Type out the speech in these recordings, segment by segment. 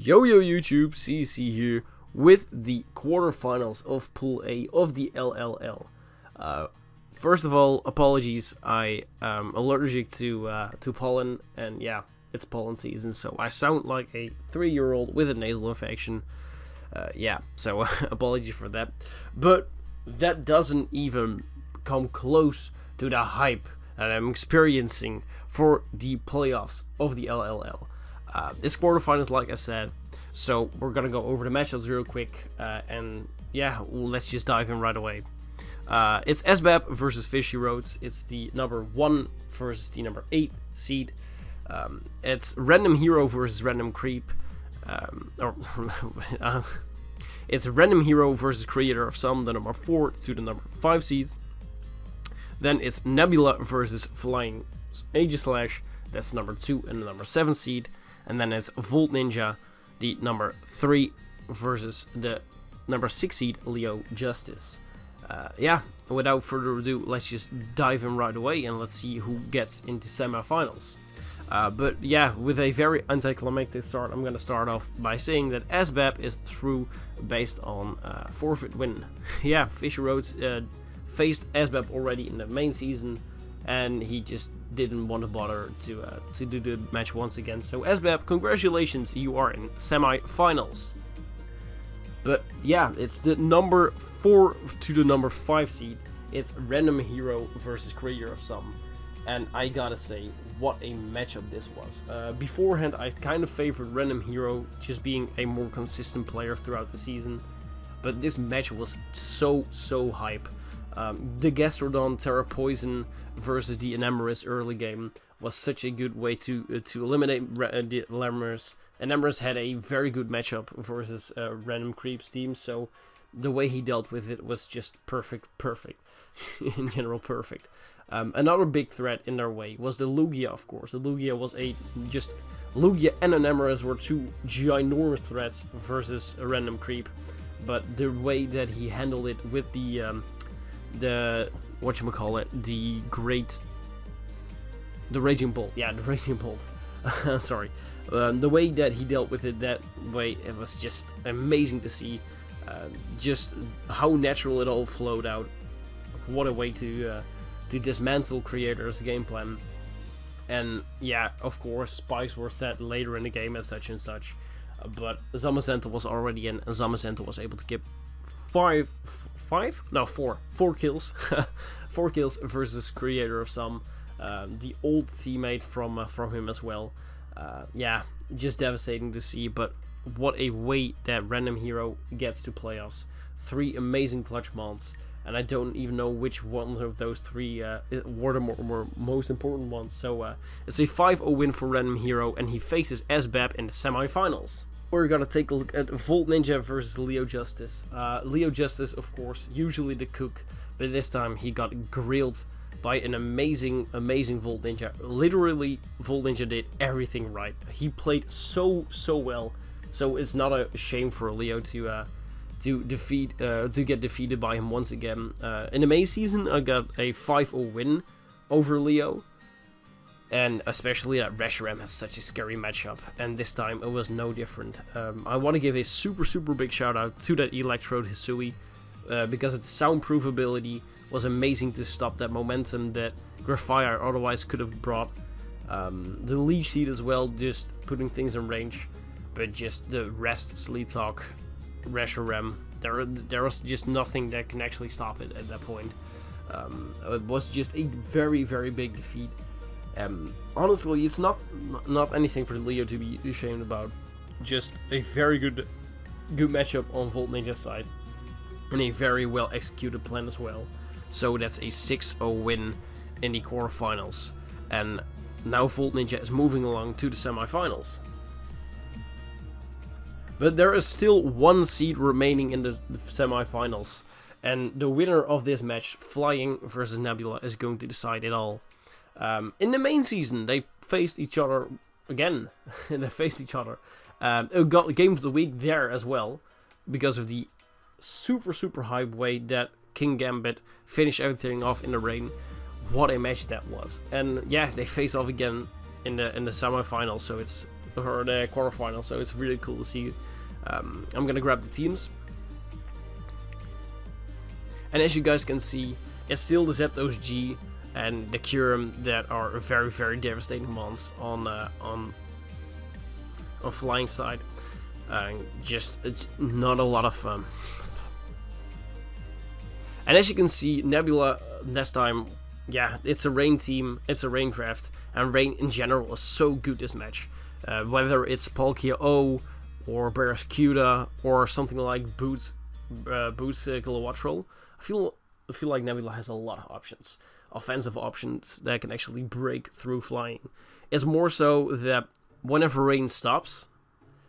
Yo YouTube, CC here with the quarterfinals of Pool A of the LLL. First of all, apologies, I am allergic to pollen, and yeah, it's pollen season, so I sound like a 3-year-old with a nasal infection. Yeah, so apologies for that. But that doesn't even come close to the hype that I'm experiencing for the playoffs of the LLL. This quarterfinals, like I said, so we're gonna go over the matchups real quick, and yeah, let's just dive in right away. It's SBAP versus Fishy Roads. It's the number 1 versus the number 8 seed. It's Random Hero versus Random Creep. It's Random Hero versus Creator of Some, the number 4 to the number 5 seed. Then it's Nebula versus Flying Aegislash. That's number 2 and the number 7 seed. And then it's Volt Ninja, the number 3 versus the number 6 seed, Leo Justice. Yeah, without further ado, let's just dive in right away and let's see who gets into semifinals. But yeah, with a very anticlimactic start, I'm gonna start off by saying that SBAP is through based on forfeit win. Yeah, Fisher Roads faced SBAP already in the main season, and he just didn't want to bother to do the match once again. So SBAP, congratulations, you are in semi-finals. But yeah, it's the number 4 to the number 5 seed. It's Random Hero versus Creator of Some. And I gotta say, what a matchup this was. Beforehand, I kind of favored Random Hero, just being a more consistent player throughout the season. But this match was so hype. The Gastrodon Terra Poison versus the Enamorous early game was such a good way to eliminate the Enamorous. Enamorous had a very good matchup versus Random Creep's team, so the way he dealt with it was just perfect. In general, perfect. Another big threat in their way was the Lugia, of course. The Lugia was Lugia and Enamorous were 2 ginormous threats versus a Random Creep, but the way that he handled it with the whatchamacallit, the Raging Bolt. Yeah, the Raging Bolt. Sorry. The way that he dealt with it that way, it was just amazing to see. Just how natural it all flowed out. What a way to dismantle Creator's game plan. And yeah, of course, spikes were set later in the game as such and such. But Zamazenta was already in, and Zamazenta was able to get 4 kills. 4 kills versus Creator of Some, the old teammate from him as well. Yeah, just devastating to see, but what a way that Random Hero gets to playoffs. 3 amazing clutch months, and I don't even know which ones of those 3 were the most important ones. So it's a 5-0 win for Random Hero, and he faces SBAP in the semifinals. We're gonna take a look at Volt Ninja versus Leo Justice. Leo Justice, of course, usually the cook, but this time he got grilled by an amazing Volt Ninja. Literally, Volt Ninja did everything right. He played so well. So it's not a shame for Leo to get defeated by him once again. In the May season, I got a 5-0 win over Leo. And especially that Reshiram has such a scary matchup, and this time it was no different. I want to give a super big shout out to that Electrode Hisui, because its soundproof ability was amazing to stop that momentum that Grafire otherwise could have brought. The Leech Seed as well, just putting things in range, but just the Rest, Sleep Talk, Reshiram, there was just nothing that can actually stop it at that point. It was just a very big defeat. Honestly, it's not anything for Leo to be ashamed about. Just a very good matchup on Volt Ninja's side, and a very well executed plan as well. So that's a 6-0 win in the quarterfinals, and now Volt Ninja is moving along to the semifinals. But there is still 1 seed remaining in the semifinals, and the winner of this match, Flying versus Nebula, is going to decide it all. In the main season, they faced each other again. They faced each other. It got Game of the Week there as well, because of the super hype way that King Gambit finished everything off in the rain. What a match that was. And yeah, they face off again in the semifinals, so it's or the quarterfinals, so it's really cool to see. I'm gonna grab the teams. And as you guys can see, it's still the Zapdos G and the Kyurem that are very, very devastating mons on flying side. Just, it's not a lot of fun. And as you can see, Nebula this time, yeah, it's a rain team, it's a rain draft, and rain in general is so good this match. Whether it's Palkia O, or Barraskewda, or something like Boots Kilowattrol, I feel like Nebula has a lot of options. Offensive options that can actually break through flying. It's more so that whenever rain stops,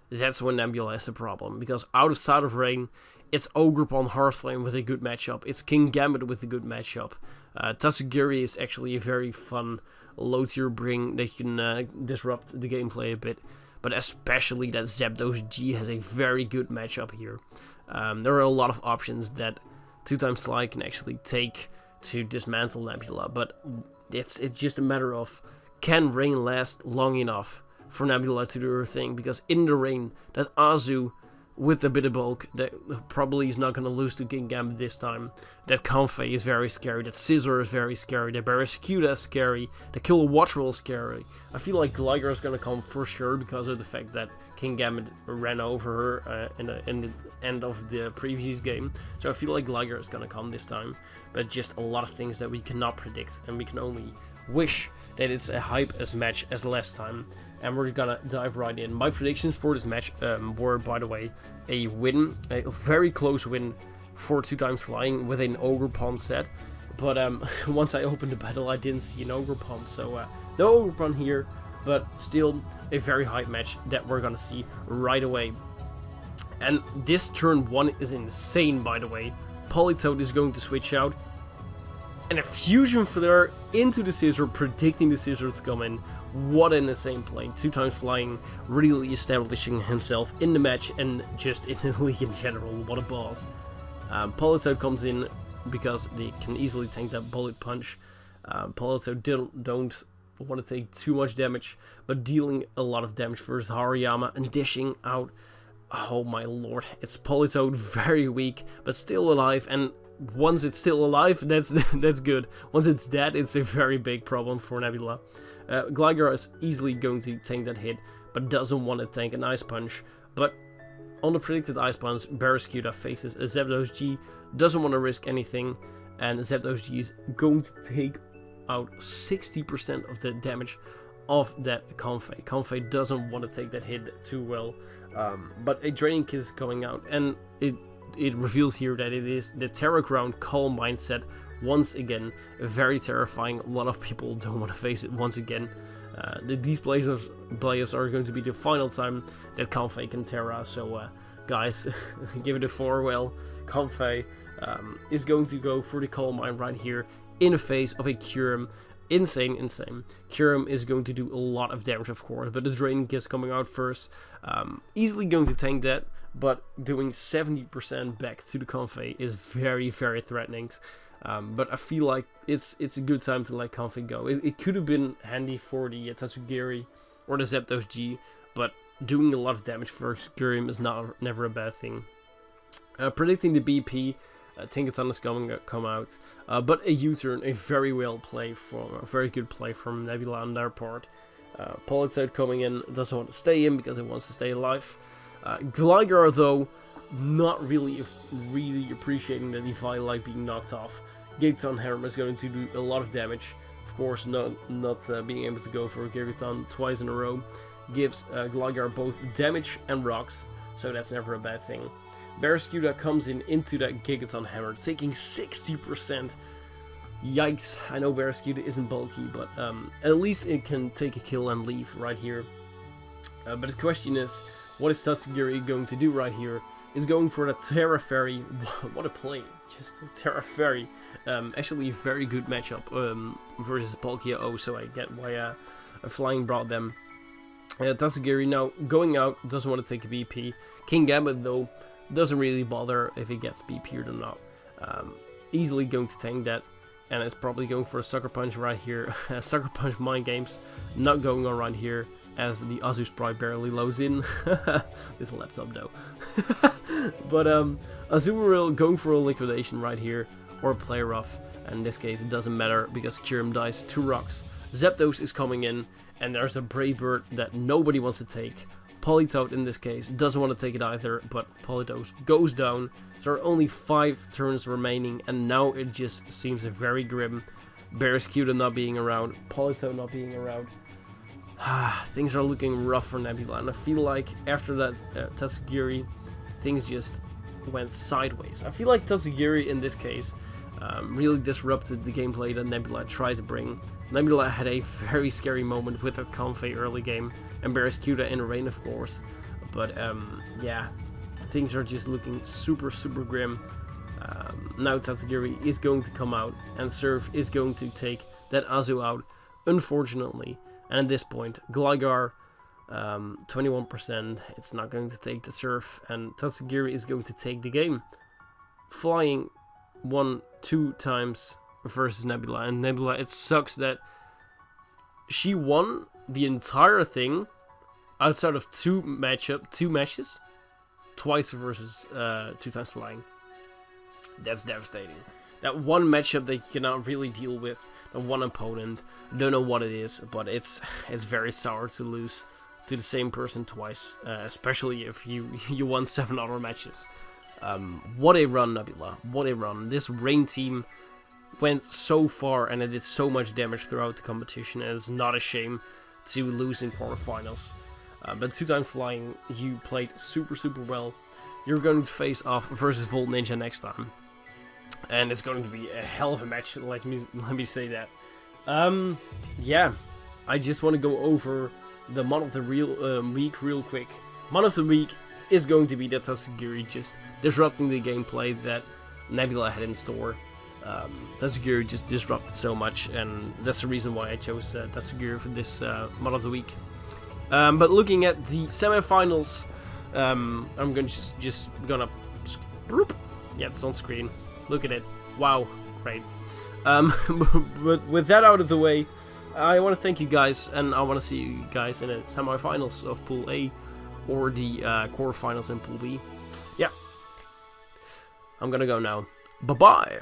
that's when Nebula has a problem. Because outside of rain, it's Ogerpon Hearthflame with a good matchup. It's Kingambit with a good matchup. Tatsugiri is actually a very fun low tier bring that can disrupt the gameplay a bit. But especially that Zapdos G has a very good matchup here. There are a lot of options that 2x Fly can actually take to dismantle Nebula, but it's just a matter of, can rain last long enough for Nebula to do her thing? Because in the rain, that Azu with a bit of bulk that probably is not going to lose to Kingambit this time. That Comfey is very scary, that Scizor is very scary, that Barraskewda is scary, that Kilowattrol is scary. I feel like Gligar is going to come for sure because of the fact that Kingambit ran over her in the end of the previous game. So I feel like Gligar is going to come this time. But just a lot of things that we cannot predict, and we can only wish that it's a hype as match as last time. And we're gonna dive right in. My predictions for this match were, by the way, a win, a very close win for 2x Flying with an Ogerpon set. But once I opened the battle, I didn't see an Ogerpon, so no Ogerpon here. But still, a very hype match that we're gonna see right away. And this turn 1 is insane, by the way. Politoed is going to switch out. And a Fusion Flare into the Scizor, predicting the Scizor to come in. What an insane play. 2x Flying, really establishing himself in the match and just in the league in general. What a boss. Politoed comes in because they can easily tank that Bullet Punch. Politoed don't want to take too much damage, but dealing a lot of damage versus Hariyama and dishing out. Oh my lord, it's Politoed, very weak, but still alive, and once it's still alive, that's good. Once it's dead, it's a very big problem for Nebula. Gligar is easily going to tank that hit, but doesn't want to tank an Ice Punch. But on the predicted Ice Punch, Barraskewda faces a Zapdos G, doesn't want to risk anything, and Zapdos G is going to take out 60% of the damage of that Comfey. Comfey doesn't want to take that hit too well, but a Draining Kiss is going out, and it reveals here that it is the Terra Ground Calm mindset once again. Very terrifying. A lot of people don't want to face it once again. These players are going to be the final time that Comfey can Terra, so guys, give it a farewell. Comfey is going to go for the Calm Mind right here in the face of a Kyurem. Insane. Kyurem is going to do a lot of damage, of course, but the Draining Kiss coming out first. Easily going to tank that, but doing 70% back to the Comfey is very, very threatening. But I feel like it's a good time to let Comfey go. It could have been handy for the Tatsugiri or the Zapdos G, but doing a lot of damage for Kyurem is never a bad thing. Predicting the BP, Tinkaton is going to come out, but a U-turn, a very good play from Nebula on their part. Politoed coming in, doesn't want to stay in because it wants to stay alive. Gligar though, not really appreciating the Divine being knocked off. Gigaton Hammer is going to do a lot of damage. Of course, not being able to go for Gigaton twice in a row gives Gligar both damage and rocks, so that's never a bad thing. Barraskewda comes into that Gigaton Hammer, taking 60%. Yikes, I know Barraskewda isn't bulky, but at least it can take a kill and leave right here. But the question is, what is Tatsugiri going to do right here? Is going for the Terra Fairy. What a play, just Terra Fairy. Actually a very good matchup versus Palkia O, so I get why Flying brought them. Tatsugiri now going out, doesn't want to take a BP. Kingambit though, doesn't really bother if he gets BP'd or not. Easily going to tank that, and it's probably going for a Sucker Punch right here. Sucker Punch Mind Games not going on right here, as the Azu sprite barely loads in. This laptop though. But Azumarill going for a liquidation right here, or play rough. And in this case it doesn't matter because Kyurem dies 2 rocks. Zapdos is coming in, and there's a Brave Bird that nobody wants to take. Politoed in this case doesn't want to take it either, but Politoed goes down. There are only 5 turns remaining, and now it just seems very grim. Barraskewda not being around, Politoed not being around. Things are looking rough for Nebula, and I feel like after that Tatsugiri, things just went sideways. I feel like Tatsugiri in this case really disrupted the gameplay that Nebula tried to bring. Nebula had a very scary moment with that Convey early game, and Barraskewda in rain of course, but yeah, things are just looking super grim. Now Tatsugiri is going to come out, and Surf is going to take that Azu out, unfortunately. And at this point, Gligar, 21%, it's not going to take the Surf, and Tatsugiri is going to take the game. Flying 1-2 times versus Nebula, and Nebula, it sucks that she won the entire thing outside of 2 matches, twice versus 2 times flying. That's devastating. That one matchup that you cannot really deal with, the one opponent, I don't know what it is, but it's very sour to lose to the same person twice, especially if you won 7 other matches. What a run, Nebula, what a run. This Rain team went so far and it did so much damage throughout the competition, and it's not a shame to lose in quarterfinals. But 2 times flying, you played super well. You're going to face off versus Volt Ninja next time, and it's going to be a hell of a match. Let me say that. Yeah, I just want to go over the Mon of the week real quick. Mon of the week is going to be that Tatsugiri just disrupting the gameplay that Nebula had in store. Tatsugiri just disrupted so much, and that's the reason why I chose Tatsugiri for this Mon of the week. But looking at the semifinals, I'm gonna bloop. Yeah, it's on screen. Look at it. Wow, great. But with that out of the way, I want to thank you guys, and I want to see you guys in the semifinals of Pool A or the quarterfinals in Pool B. Yeah, I'm gonna go now. Bye bye.